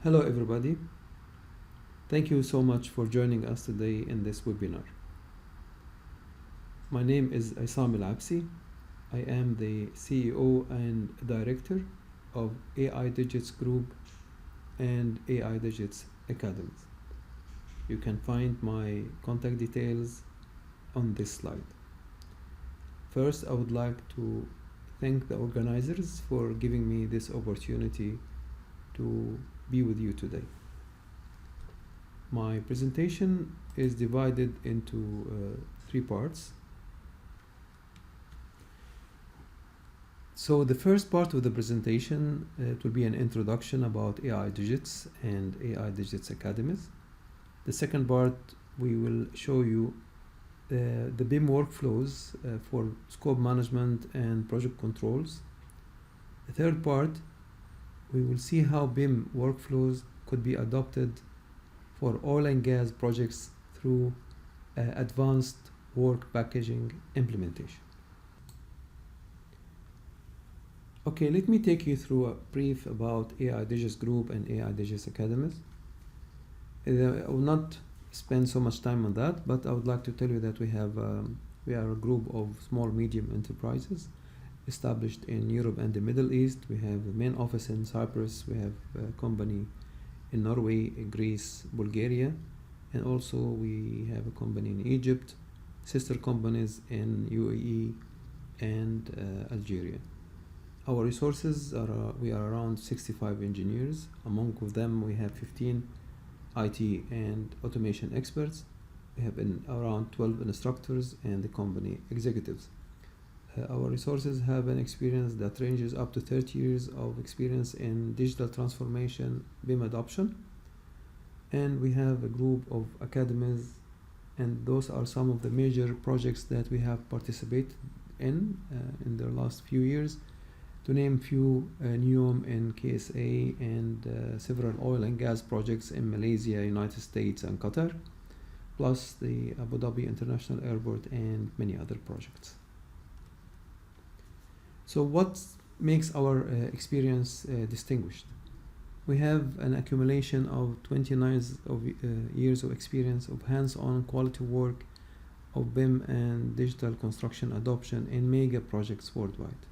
Hello everybody. Thank you so much for joining us today in this webinar. My name is Issam Habsi. I am the CEO and Director of AI Digits Group and AI Digits Academies. You can find my contact details on this slide. First, I would like to thank the organizers for giving me this opportunity to be with you today. My presentation is divided into 3 parts. So the first part of the presentation, it will be an introduction about AI Digits and AI Digits Academies. The second part, we will show you the BIM workflows for scope management and project controls. The third part, we will see how BIM workflows could be adopted for oil and gas projects through advanced work packaging implementation. Okay, let me take you through a brief about AI Digits Group and AI Digits Academies. I will not spend so much time on that, but I would like to tell you that we are a group of small medium enterprises established in Europe and the Middle East. We have a main office in Cyprus, we have a company in Norway, Greece, Bulgaria, and also we have a company in Egypt, sister companies in UAE and Algeria. Our resources are, we are around 65 engineers. Among them we have 15 IT and automation experts. We have around 12 instructors and the company executives. Our resources have an experience that ranges up to 30 years of experience in digital transformation, BIM adoption. And we have a group of academies, and those are some of the major projects that we have participated in the last few years. To name few, NEOM in KSA and several oil and gas projects in Malaysia, United States and Qatar, plus the Abu Dhabi International Airport and many other projects. So what makes our experience distinguished? We have an accumulation of 29 years of experience of hands-on quality work of BIM and digital construction adoption in mega projects worldwide.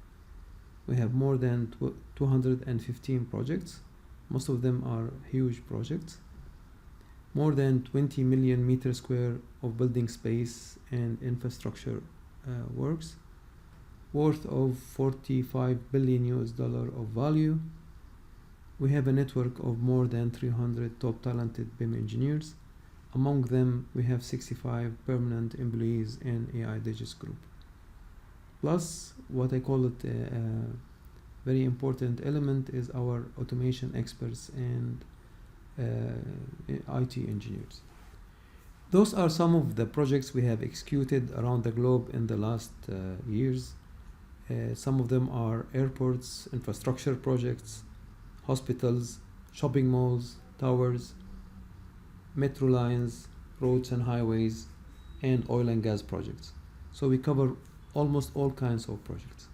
We have more than 215 projects. Most of them are huge projects. More than 20 million meters square of building space and infrastructure works, worth of $45 billion of value. We have a network of more than 300 top talented BIM engineers. Among them, we have 65 permanent employees in AI Digits Group. Plus, what I call it a very important element is our automation experts and IT engineers. Those are some of the projects we have executed around the globe in the last years. Some of them are airports, infrastructure projects, hospitals, shopping malls, towers, metro lines, roads and highways, and oil and gas projects. So we cover almost all kinds of projects.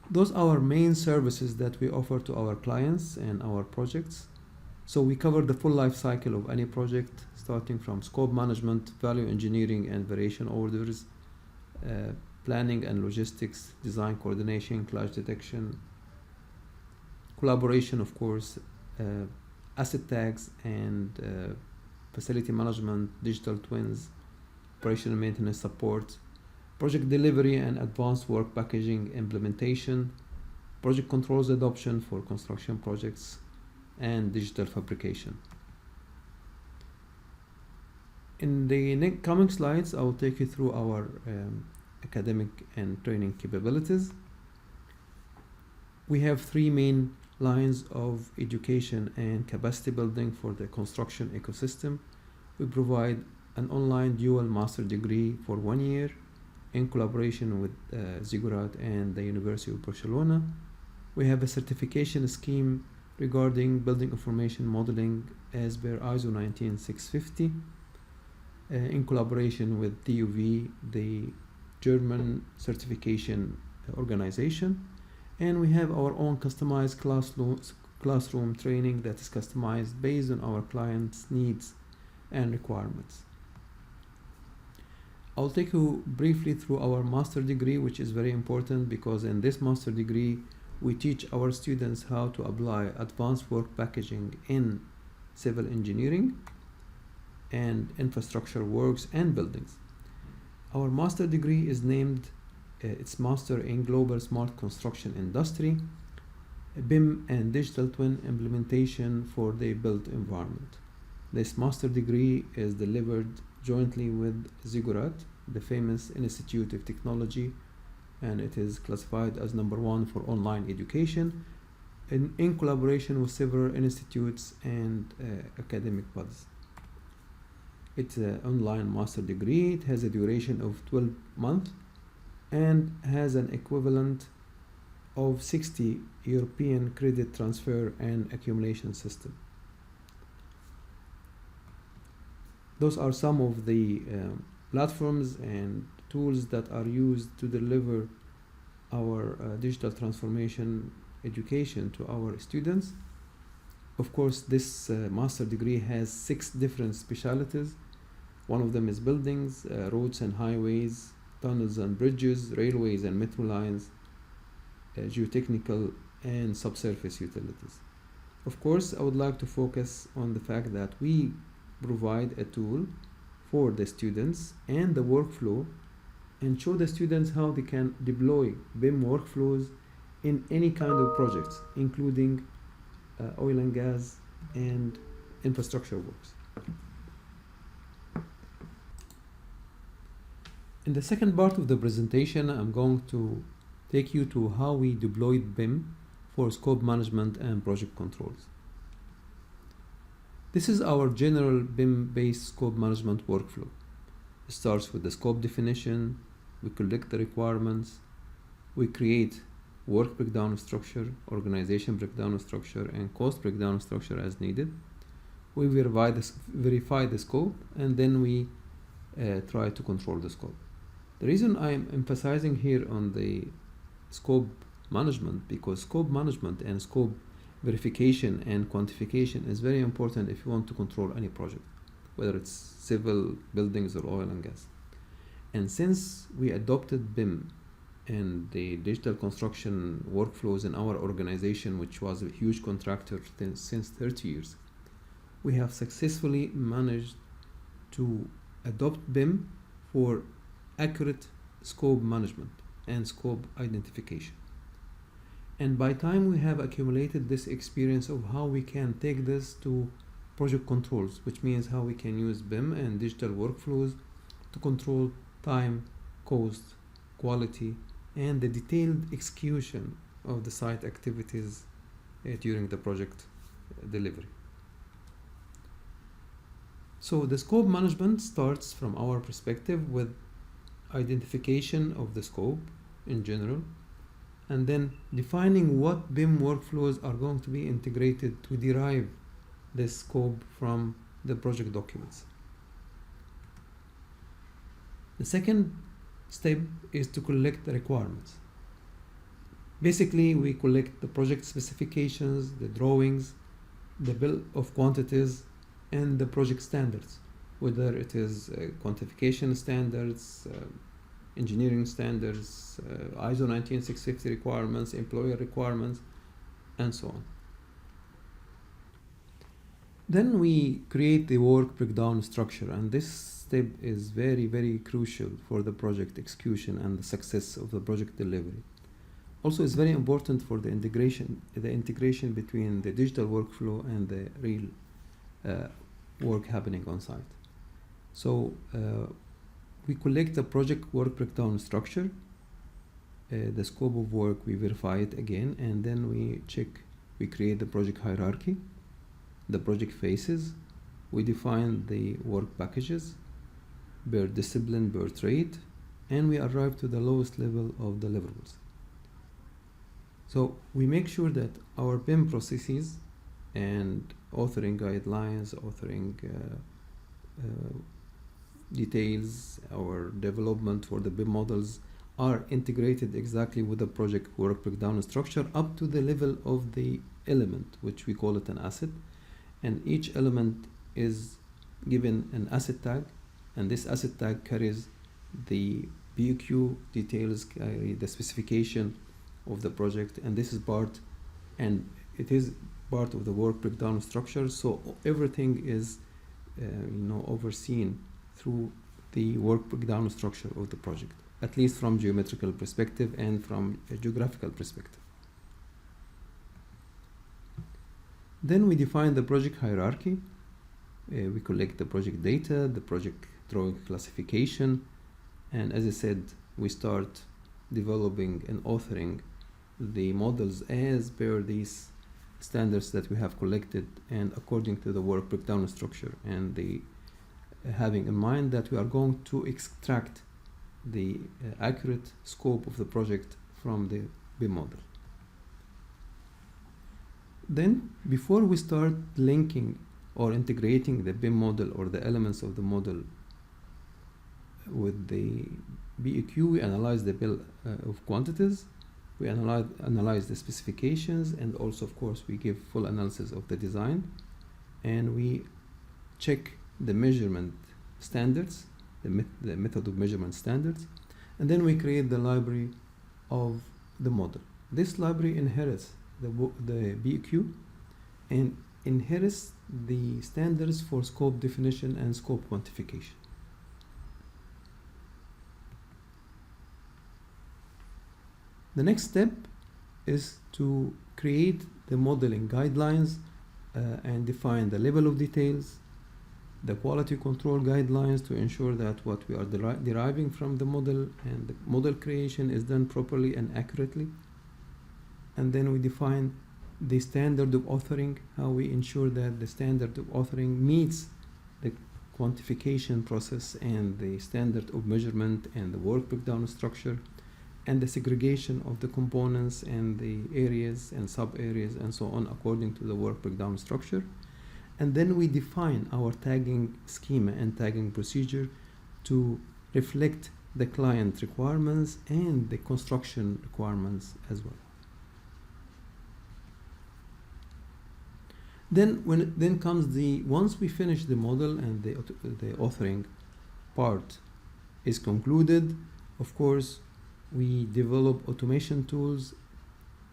Those are our main services that we offer to our clients and our projects. So we cover the full life cycle of any project, starting from scope management, value engineering and variation orders, planning and logistics, design coordination, clash detection, collaboration, of course, asset tags and facility management, digital twins, operational maintenance support, project delivery and advanced work packaging implementation, project controls adoption for construction projects, and digital fabrication. In the coming slides, I will take you through our academic and training capabilities. We have 3 main lines of education and capacity building for the construction ecosystem. We provide an online dual master degree for 1 year in collaboration with Ziggurat and the University of Barcelona. We have a certification scheme regarding building information modeling as per ISO 19650 in collaboration with TÜV, the German certification organization. And we have our own customized classroom training that is customized based on our clients' needs and requirements. I'll take you briefly through our master degree, which is very important because in this master degree we teach our students how to apply advanced work packaging in civil engineering and infrastructure works and buildings. Our master degree is named it's Master in Global Smart Construction Industry, BIM and Digital Twin Implementation for the Built Environment. This master degree is delivered jointly with Ziggurat, the famous Institute of Technology, and it is classified as #1 for online education in collaboration with several institutes and academic bodies. It's an online master degree. It has a duration of 12 months and has an equivalent of 60 European credit transfer and accumulation system. Those are some of the platforms and tools that are used to deliver our digital transformation education to our students. Of course, this master degree has 6 different specialties. One of them is buildings, roads and highways, tunnels and bridges, railways and metro lines, geotechnical and subsurface utilities. Of course, I would like to focus on the fact that we provide a tool for the students and the workflow and show the students how they can deploy BIM workflows in any kind of projects, including oil and gas and infrastructure works. In the second part of the presentation, I'm going to take you to how we deployed BIM for scope management and project controls. This is our general BIM-based scope management workflow. It starts with the scope definition, we collect the requirements, we create work breakdown structure, organization breakdown structure, and cost breakdown structure as needed. We verify the scope, and then we try to control the scope. The reason I'm emphasizing here on the scope management, because scope management and scope verification and quantification is very important if you want to control any project, whether it's civil, buildings, or oil and gas. And since we adopted BIM and the digital construction workflows in our organization, which was a huge contractor since 30 years, we have successfully managed to adopt BIM for accurate scope management and scope identification. And by time we have accumulated this experience of how we can take this to project controls, which means how we can use BIM and digital workflows to control time, cost, quality, and the detailed execution of the site activities during the project delivery. So the scope management starts from our perspective with identification of the scope in general, and then defining what BIM workflows are going to be integrated to derive this scope from the project documents. The second step is to collect the requirements. Basically, we collect the project specifications, the drawings, the bill of quantities, and the project standards, whether it is quantification standards, engineering standards, ISO 19650 requirements, employer requirements, and so on. Then we create the work breakdown structure, and this step is very, very crucial for the project execution and the success of the project delivery. Also, it's very important for the integration between the digital workflow and the real work happening on site. So we collect the project work breakdown structure, the scope of work, we verify it again, and then we create the project hierarchy, the project phases, we define the work packages per discipline, per trade, and we arrive to the lowest level of deliverables. So we make sure that our BIM processes and authoring guidelines, authoring details, our development for the BIM models are integrated exactly with the project work breakdown structure up to the level of the element, which we call it an asset. And each element is given an asset tag, and this asset tag carries the BOQ details, carry the specification of the project, and this is part, and it is part of the work breakdown structure. So everything is overseen through the work breakdown structure of the project, at least from geometrical perspective and from a geographical perspective. Then we define the project hierarchy. We collect the project data, the project drawing classification, and as I said, we start developing and authoring the models as per these standards that we have collected and according to the work breakdown structure, and the having in mind that we are going to extract the accurate scope of the project from the BIM model. Then, before we start linking or integrating the BIM model or the elements of the model with the BOQ, we analyze the bill of quantities, we analyze the specifications, and also, of course, we give full analysis of the design, and we check the measurement standards, the method of measurement standards, and then we create the library of the model. This library inherits the BOQ and inherits the standards for scope definition and scope quantification. The next step is to create the modeling guidelines and define the level of details, the quality control guidelines to ensure that what we are deriving from the model and the model creation is done properly and accurately. And then we define the standard of authoring, how we ensure that the standard of authoring meets the quantification process and the standard of measurement and the work breakdown structure, and the segregation of the components and the areas and sub-areas and so on according to the work breakdown structure. And then we define our tagging schema and tagging procedure to reflect the client requirements and the construction requirements as well. Then comes once we finish the model and the authoring part is concluded, of course, we develop automation tools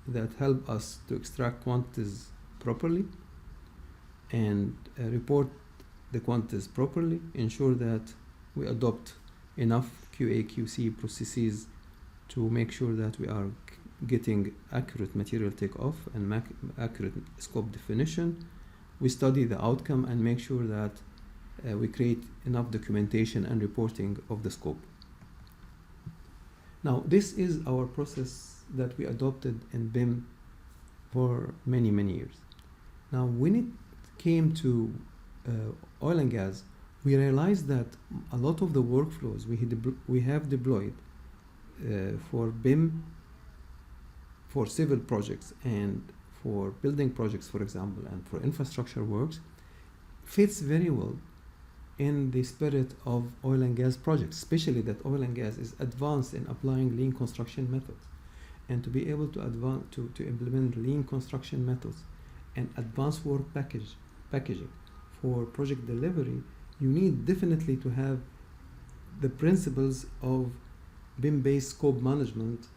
that help us to extract quantities properly and report the quantities properly, ensure that we adopt enough QA/QC processes to make sure that we are getting accurate material takeoff and accurate scope definition. We study the outcome and make sure that we create enough documentation and reporting of the scope. Now, this is our process that we adopted in BIM for many, many years. Now, when it came to oil and gas, we realized that a lot of the workflows we have deployed for BIM, for civil projects and for building projects, for example, and for infrastructure works, fits very well in the spirit of oil and gas projects, especially that oil and gas is advanced in applying lean construction methods. And to be able to implement lean construction methods and advanced work packaging for project delivery, you need definitely to have the principles of BIM-based scope management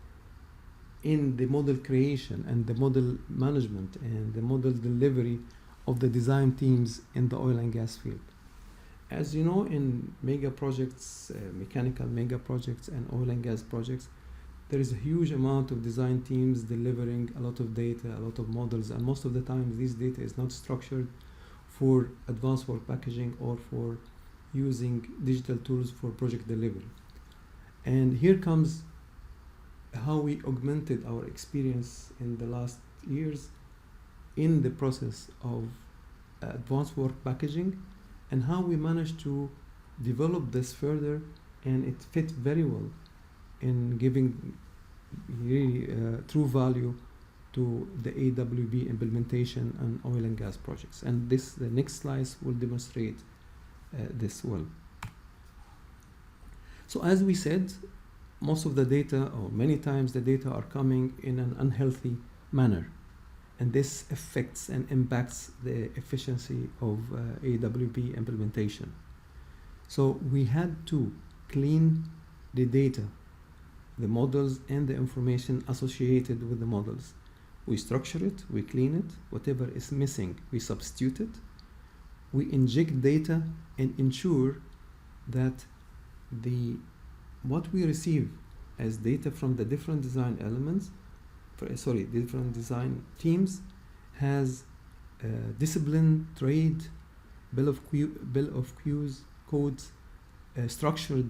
in the model creation and the model management and the model delivery of the design teams in the oil and gas field. As you know, in mega projects, mechanical mega projects and oil and gas projects, there is a huge amount of design teams delivering a lot of data, a lot of models, and most of the time this data is not structured for advanced work packaging or for using digital tools for project delivery. And here comes how we augmented our experience in the last years in the process of advanced work packaging, and how we managed to develop this further, and it fit very well in giving really true value to the AWB implementation and oil and gas projects. And the next slides will demonstrate this well. So as we said, most of the data, or many times the data, are coming in an unhealthy manner, and this affects and impacts the efficiency of AWP implementation. So we had to clean the data, the models and the information associated with the models. We structure it, we clean it, whatever is missing, we substitute it, we inject data and ensure that what we receive as data from the different design elements, different design teams, has discipline, trade, bill of queues, codes, structured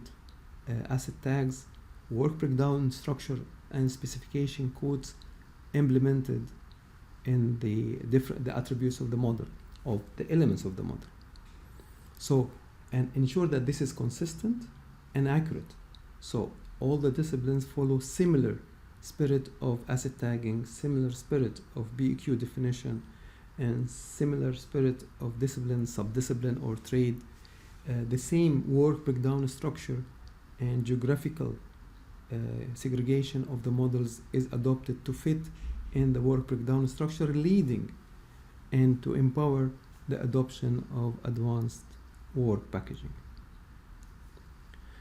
asset tags, work breakdown structure and specification codes implemented in the attributes of the model, of the elements of the model. So, and ensure that this is consistent and accurate. So all the disciplines follow similar spirit of asset tagging, similar spirit of BEQ definition, and similar spirit of discipline, sub-discipline, or trade. The same work breakdown structure and geographical segregation of the models is adopted to fit in the work breakdown structure, leading and to empower the adoption of advanced work packaging.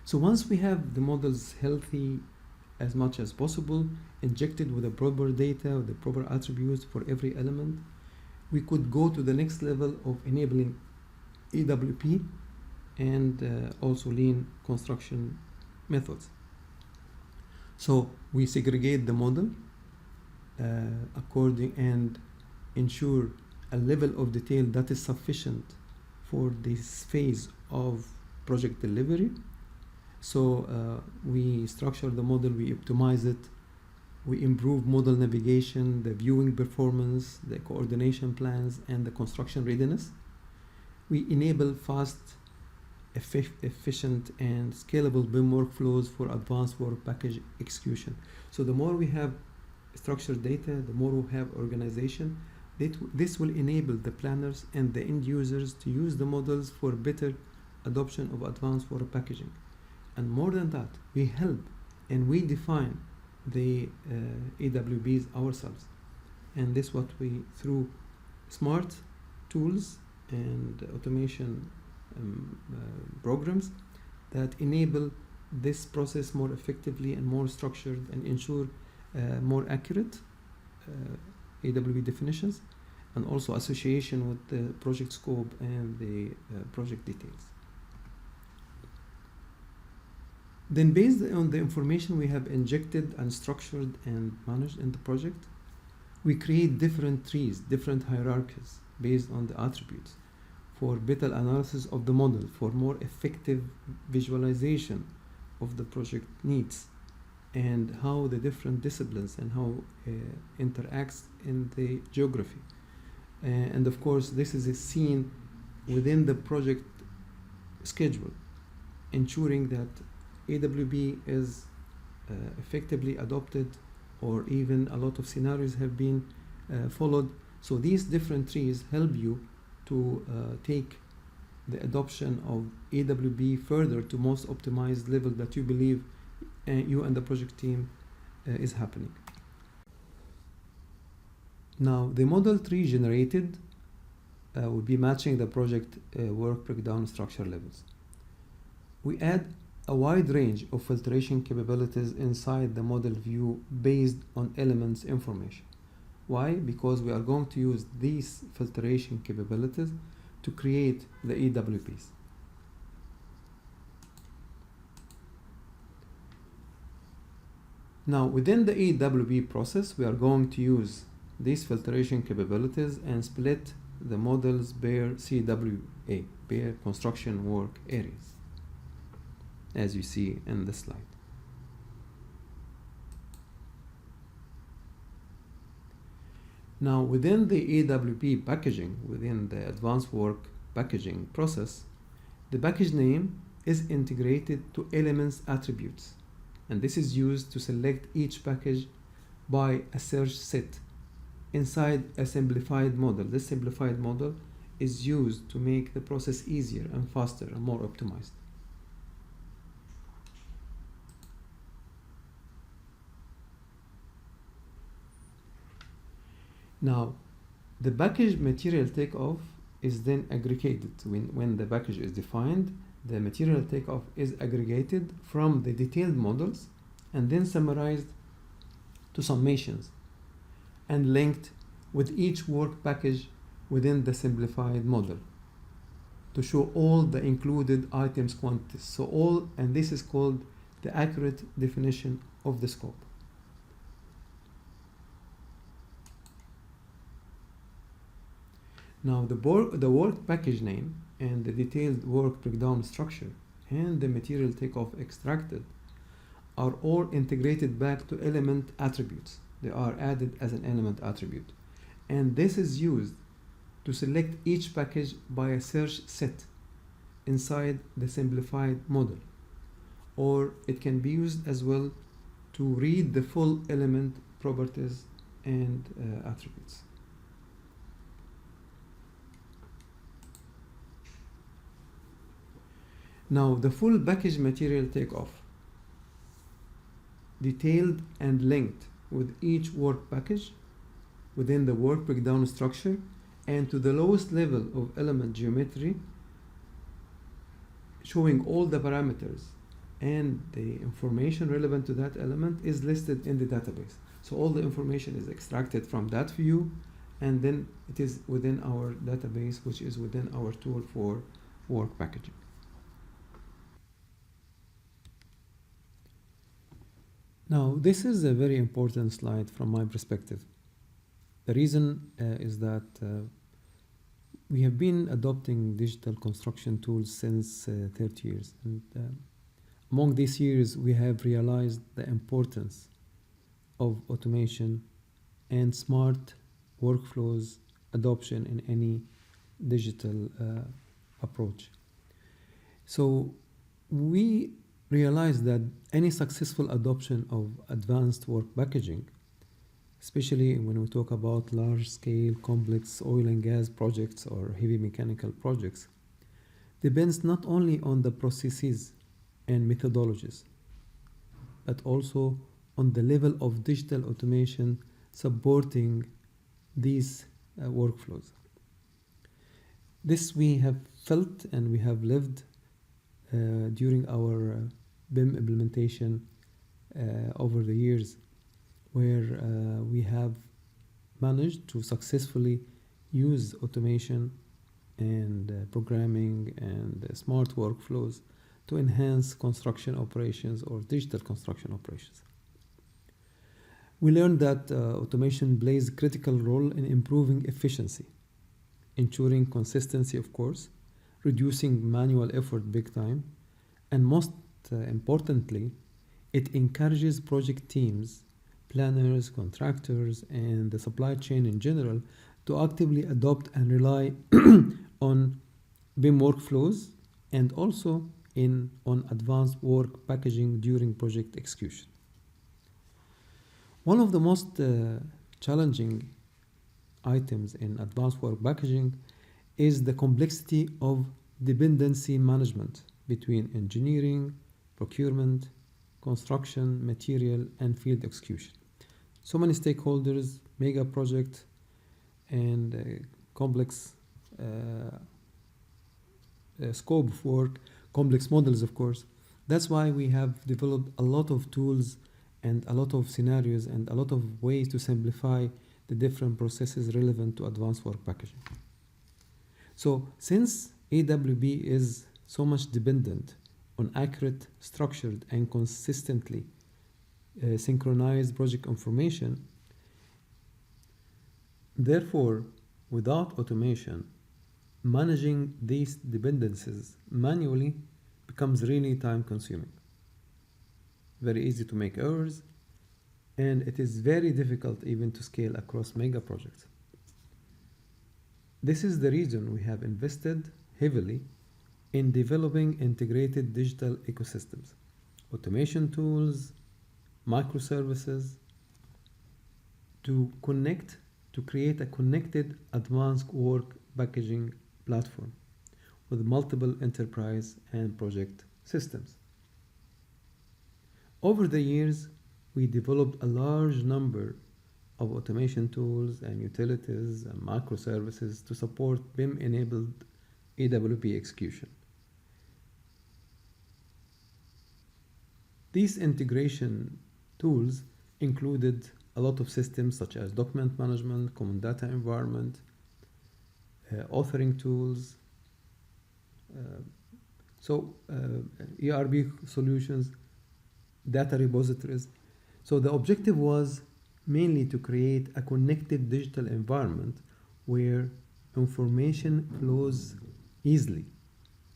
So once we have the models healthy as much as possible, injected with the proper data, with the proper attributes for every element, we could go to the next level of enabling AWP and also lean construction methods. So we segregate the model according and ensure a level of detail that is sufficient for this phase of project delivery. So we structure the model, we optimize it, we improve model navigation, the viewing performance, the coordination plans, and the construction readiness. We enable fast, efficient, and scalable BIM workflows for advanced work package execution. So the more we have structured data, the more we have organization. This will enable the planners and the end users to use the models for better adoption of advanced work packaging. And more than that, we help and we define the AWBs ourselves. And this what we, through smart tools and automation programs that enable this process more effectively and more structured and ensure more accurate AWB definitions, and also association with the project scope and the project details. Then based on the information we have injected and structured and managed in the project, we create different trees, different hierarchies based on the attributes for better analysis of the model, for more effective visualization of the project needs and how the different disciplines and how interacts in the geography. And of course, this is seen within the project schedule, ensuring that AWB is effectively adopted, or even a lot of scenarios have been followed. So these different trees help you to take the adoption of AWB further to most optimized level that you believe you and the project team is happening. Now the model tree generated will be matching the project work breakdown structure levels. We add a wide range of filtration capabilities inside the model view based on elements information. Why? Because we are going to use these filtration capabilities to create the AWPs. Now within the AWP process, we are going to use these filtration capabilities and split the model's bare CWA, bare construction work areas, as you see in the slide. Now within the AWP packaging, within the advanced work packaging process, the package name is integrated to elements attributes, and this is used to select each package by a search set inside a simplified model. This simplified model is used to make the process easier and faster and more optimized. Now, the package material takeoff is then aggregated. When the package is defined, the material takeoff is aggregated from the detailed models and then summarized to summations and linked with each work package within the simplified model to show all the included items quantities. So and this is called the accurate definition of the scope. Now the work package name and the detailed work breakdown structure and the material takeoff extracted are all integrated back to element attributes. They are added as an element attribute. And this is used to select each package by a search set inside the simplified model. Or it can be used as well to read the full element properties and attributes. Now the full package material takeoff, detailed and linked with each work package within the work breakdown structure and to the lowest level of element geometry, showing all the parameters and the information relevant to that element is listed in the database. So all the information is extracted from that view, and then it is within our database, which is within our tool for work packaging. Now, this is a very important slide from my perspective. The reason is that we have been adopting digital construction tools since 30 years. And among these years, we have realized the importance of automation and smart workflows adoption in any digital approach. So we realize that any successful adoption of advanced work packaging, especially when we talk about large-scale, complex oil and gas projects or heavy mechanical projects, depends not only on the processes and methodologies, but also on the level of digital automation supporting these workflows. This we have felt and we have lived during our BIM implementation over the years, where we have managed to successfully use automation and programming and smart workflows to enhance construction operations or digital construction operations. We learned that automation plays a critical role in improving efficiency, ensuring consistency, of course, reducing manual effort big time, and most importantly, it encourages project teams, planners, contractors, and the supply chain in general to actively adopt and rely on BIM workflows and also on advanced work packaging during project execution. One of the most challenging items in advanced work packaging is the complexity of dependency management between engineering, procurement, construction, material, and field execution. So many stakeholders, mega project, and complex scope of work, complex models, of course. That's why we have developed a lot of tools and a lot of scenarios and a lot of ways to simplify the different processes relevant to advanced work packaging. So since AWP is so much dependent on accurate, structured, and consistently synchronized project information, therefore, without automation, managing these dependencies manually becomes really time-consuming. Very easy to make errors, and it is very difficult even to scale across mega projects. This is the reason we have invested heavily in developing integrated digital ecosystems, automation tools, microservices, to create a connected advanced work packaging platform with multiple enterprise and project systems. Over the years, we developed a large number of automation tools and utilities and microservices to support BIM-enabled AWP execution. These integration tools included a lot of systems such as document management, common data environment, authoring tools, ERP solutions, data repositories. So the objective was mainly to create a connected digital environment where information flows easily,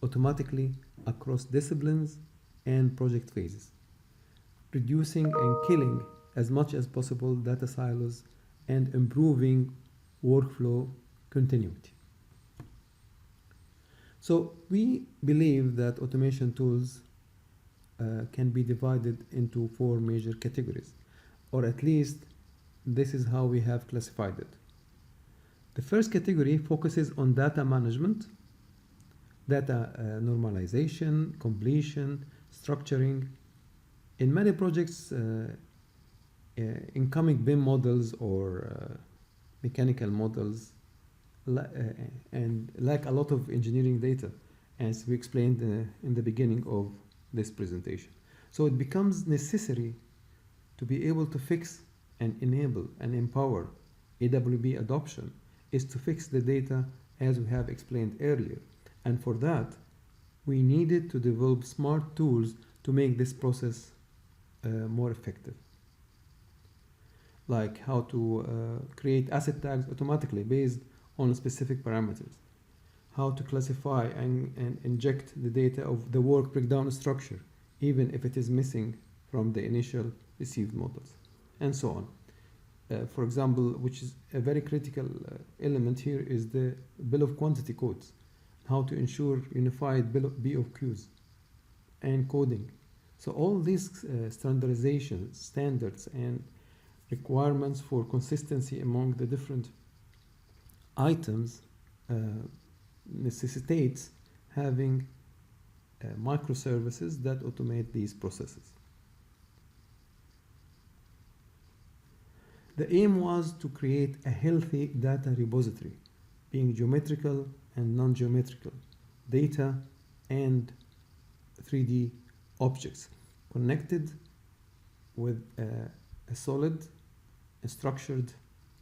automatically across disciplines and project phases, reducing and killing as much as possible data silos and improving workflow continuity. So we believe that automation tools can be divided into 4 major categories, or at least this is how we have classified it. The first category focuses on data management, data normalization, completion, structuring. In many projects, incoming BIM models or mechanical models and lack a lot of engineering data, as we explained in the beginning of this presentation. So it becomes necessary to be able to fix and enable and empower AWP adoption is to fix the data as we have explained earlier. And for that, we needed to develop smart tools to make this process more effective. Like how to create asset tags automatically based on specific parameters, how to classify and inject the data of the work breakdown structure, even if it is missing from the initial received models, and so on. For example, which is a very critical element here is the bill of quantity codes, how to ensure unified BOQs and coding. So all these standardization standards and requirements for consistency among the different items necessitates having microservices that automate these processes. The aim was to create a healthy data repository, being geometrical and non-geometrical data and 3D objects connected with a solid, structured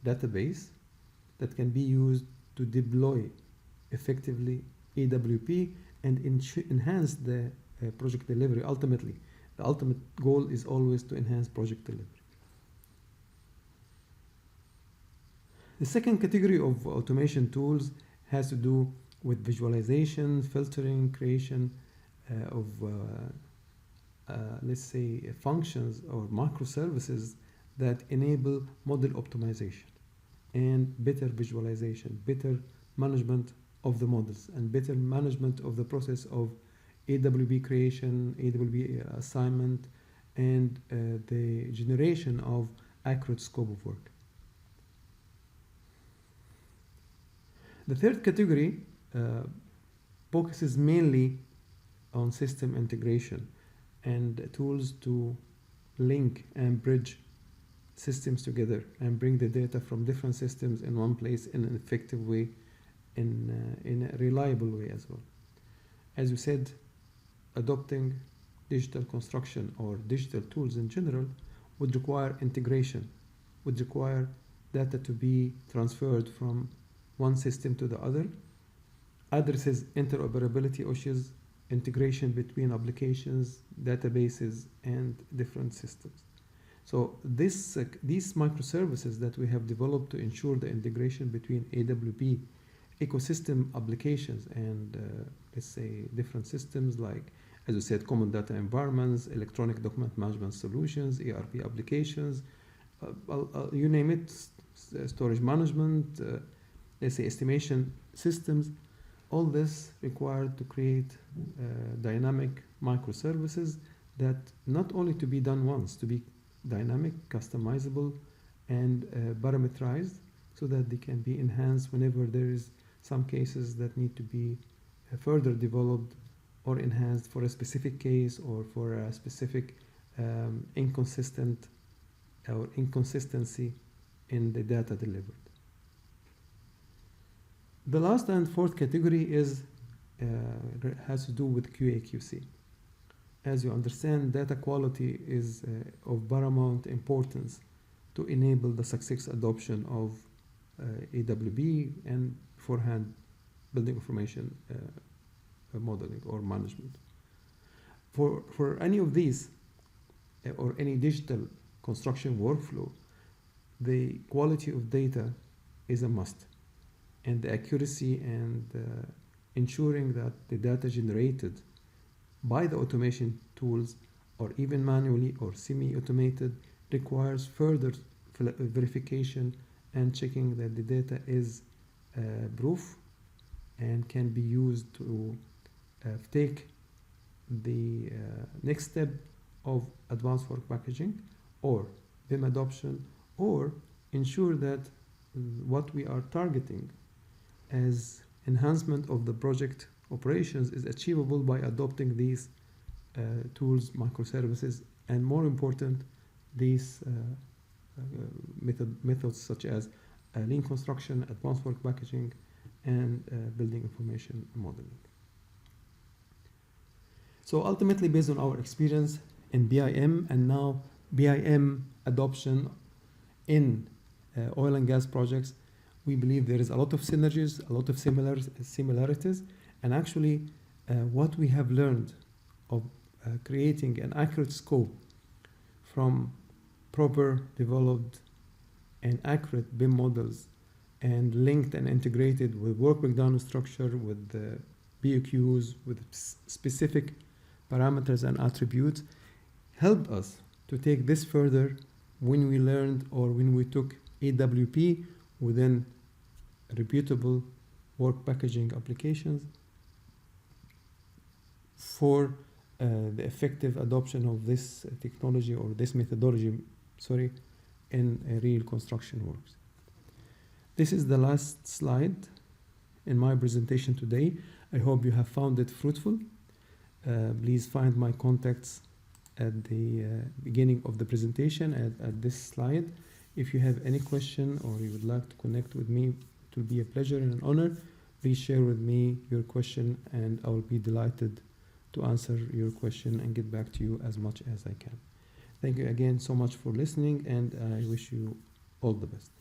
database that can be used to deploy effectively AWP and enhance the project delivery. Ultimately, the ultimate goal is always to enhance project delivery. The second category of automation tools has to do with visualization, filtering, creation of let's say functions or microservices that enable model optimization and better visualization, better management of the models, and better management of the process of AWP creation, AWP assignment, and the generation of accurate scope of work. The third category focuses mainly on system integration and tools to link and bridge systems together and bring the data from different systems in one place in an effective way, in a reliable way as well. As we said, adopting digital construction or digital tools in general would require integration, would require data to be transferred from one system to the other, addresses interoperability issues, integration between applications, databases, and different systems. So these microservices that we have developed to ensure the integration between AWP ecosystem applications and let's say different systems like, as we said, common data environments, electronic document management solutions, ERP applications, you name it, storage management, let's say estimation systems, all this required to create dynamic microservices that not only to be done once, to be dynamic, customizable, and parameterized so that they can be enhanced whenever there is some cases that need to be further developed or enhanced for a specific case or for a specific inconsistent or inconsistency in the data delivered. The last and fourth category is has to do with QA/QC. As you understand, data quality is of paramount importance to enable the success adoption of AWB and beforehand building information modeling or management. For any of these or any digital construction workflow, the quality of data is a must, and the accuracy and ensuring that the data generated by the automation tools or even manually or semi-automated requires further verification and checking that the data is proof and can be used to take the next step of advanced work packaging or BIM adoption, or ensure that what we are targeting as enhancement of the project operations is achievable by adopting these tools, microservices, and more important, these methods such as lean construction, advanced work packaging, and building information modeling. So ultimately, based on our experience in BIM and now BIM adoption in oil and gas projects, we believe there is a lot of synergies, a lot of similarities, and actually what we have learned of creating an accurate scope from proper developed and accurate BIM models and linked and integrated with work breakdown structure, with the BOQs, with specific parameters and attributes, helped us to take this further when we learned or when we took AWP within reputable work packaging applications for the effective adoption of this technology or this methodology, in real construction works. This is the last slide in my presentation today. I hope you have found it fruitful. Please find my contacts at the beginning of the presentation at this slide. If you have any question or you would like to connect with me, it will be a pleasure and an honor. Please share with me your question and I will be delighted to answer your question and get back to you as much as I can. Thank you again so much for listening, and I wish you all the best.